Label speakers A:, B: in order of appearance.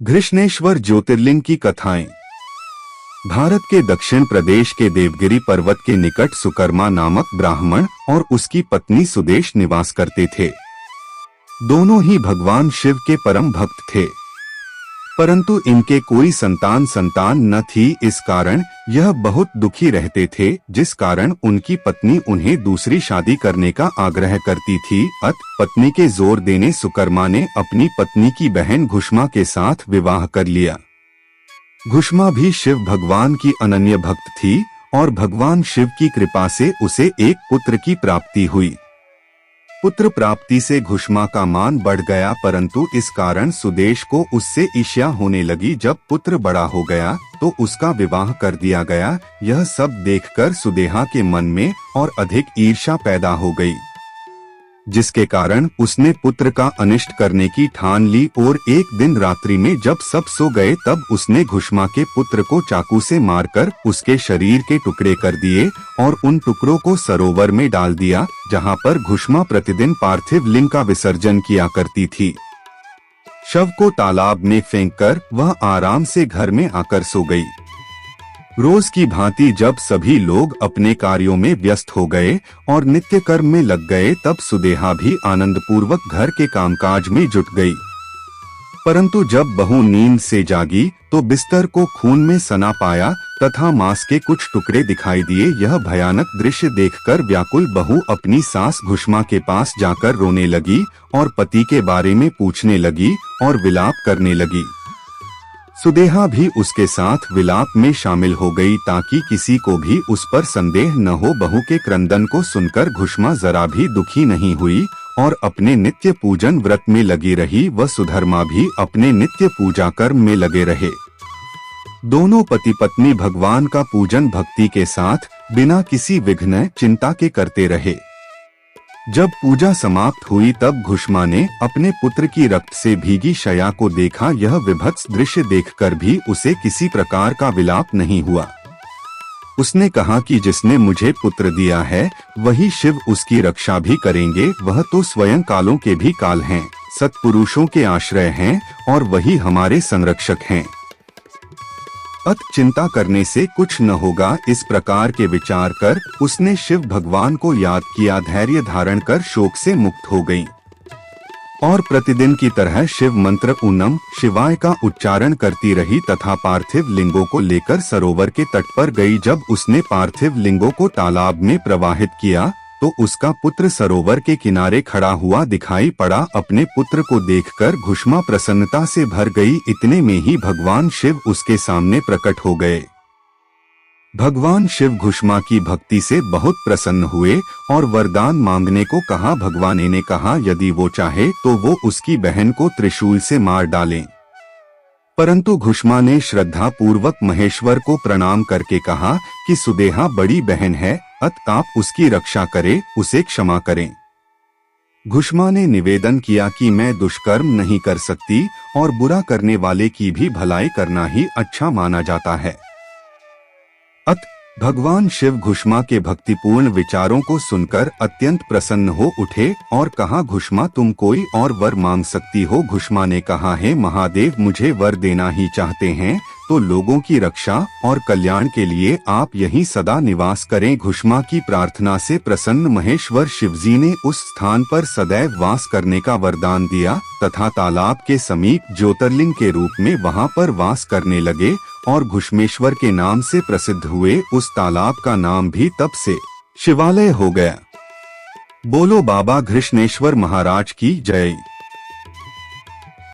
A: घृष्णेश्वर ज्योतिर्लिंग की कथाएं। भारत के दक्षिण प्रदेश के देवगिरी पर्वत के निकट सुकर्मा नामक ब्राह्मण और उसकी पत्नी सुदेश निवास करते थे। दोनों ही भगवान शिव के परम भक्त थे, परंतु इनके कोई संतान न थी। इस कारण यह बहुत दुखी रहते थे, जिस कारण उनकी पत्नी उन्हें दूसरी शादी करने का आग्रह करती थी। पत्नी के जोर देने सुकर्मा ने अपनी पत्नी की बहन घुष्मा के साथ विवाह कर लिया। घुष्मा भी शिव भगवान की अनन्य भक्त थी और भगवान शिव की कृपा से उसे एक पुत्र की प्राप्ति हुई। पुत्र प्राप्ति से घुष्मा का मान बढ़ गया, परंतु इस कारण सुदेश को उससे ईर्ष्या होने लगी। जब पुत्र बड़ा हो गया तो उसका विवाह कर दिया गया। यह सब देखकर सुदेहा के मन में और अधिक ईर्ष्या पैदा हो गई, जिसके कारण उसने पुत्र का अनिष्ट करने की ठान ली। और एक दिन रात्रि में जब सब सो गए तब उसने घुष्मा के पुत्र को चाकू से मारकर उसके शरीर के टुकड़े कर दिए और उन टुकड़ों को सरोवर में डाल दिया, जहां पर घुष्मा प्रतिदिन पार्थिव लिंग का विसर्जन किया करती थी। शव को तालाब में फेंककर वह आराम से घर में आकर सो गई। रोज की भांति जब सभी लोग अपने कार्यों में व्यस्त हो गए और नित्य कर्म में लग गए, तब सुदेहा भी आनंद पूर्वक घर के कामकाज में जुट गई। परंतु जब बहू नींद से जागी तो बिस्तर को खून में सना पाया तथा मांस के कुछ टुकड़े दिखाई दिए। यह भयानक दृश्य देखकर व्याकुल बहू अपनी सास घुष्मा के पास जाकर रोने लगी और पति के बारे में पूछने लगी और विलाप करने लगी। सुदेहा भी उसके साथ विलाप में शामिल हो गई ताकि किसी को भी उस पर संदेह न हो। बहू के क्रंदन को सुनकर घुष्मा जरा भी दुखी नहीं हुई और अपने नित्य पूजन व्रत में लगी रही। वह सुधर्मा भी अपने नित्य पूजा कर्म में लगे रहे। दोनों पति पत्नी भगवान का पूजन भक्ति के साथ बिना किसी विघ्न चिंता के करते रहे। जब पूजा समाप्त हुई तब घुष्मा ने अपने पुत्र की रक्त से भीगी शया को देखा। यह विभत्स दृश्य देखकर भी उसे किसी प्रकार का विलाप नहीं हुआ। उसने कहा कि जिसने मुझे पुत्र दिया है वही शिव उसकी रक्षा भी करेंगे। वह तो स्वयं कालों के भी काल हैं, सत्पुरुषों के आश्रय हैं और वही हमारे संरक्षक हैं। चिंता करने से कुछ न होगा। इस प्रकार के विचार कर उसने शिव भगवान को याद किया। धैर्य धारण कर शोक से मुक्त हो गई और प्रतिदिन की तरह शिव मंत्र ऊनम शिवाय का उच्चारण करती रही तथा पार्थिव लिंगों को लेकर सरोवर के तट पर गई। जब उसने पार्थिव लिंगों को तालाब में प्रवाहित किया तो उसका पुत्र सरोवर के किनारे खड़ा हुआ दिखाई पड़ा। अपने पुत्र को देखकर घुष्मा प्रसन्नता से भर गई। इतने में ही भगवान शिव उसके सामने प्रकट हो गए। भगवान शिव घुष्मा की भक्ति से बहुत प्रसन्न हुए और वरदान मांगने को कहा। भगवान ने कहा यदि वो चाहे तो वो उसकी बहन को त्रिशूल से मार डालें, परंतु घुष्मा ने श्रद्धा पूर्वक महेश्वर को प्रणाम करके कहा कि सुदेहा बड़ी बहन है, आप उसकी रक्षा करें, उसे क्षमा करें। घुष्मा ने निवेदन किया कि मैं दुष्कर्म नहीं कर सकती और बुरा करने वाले की भी भलाई करना ही अच्छा माना जाता है। भगवान शिव घुष्मा के भक्तिपूर्ण विचारों को सुनकर अत्यंत प्रसन्न हो उठे और कहा घुष्मा तुम कोई और वर मांग सकती हो। घुष्मा ने कहा है महादेव, मुझे वर देना ही चाहते हैं तो लोगों की रक्षा और कल्याण के लिए आप यहीं सदा निवास करें। घुष्मा की प्रार्थना से प्रसन्न महेश्वर शिवजी ने उस स्थान पर सदैव वास करने का वरदान दिया तथा तालाब के समीप ज्योतिर्लिंग के रूप में वहां पर वास करने लगे और घुष्मेश्वर के नाम से प्रसिद्ध हुए। उस तालाब का नाम भी तब से शिवालय हो गया। बोलो बाबा घृष्णेश्वर महाराज की जय।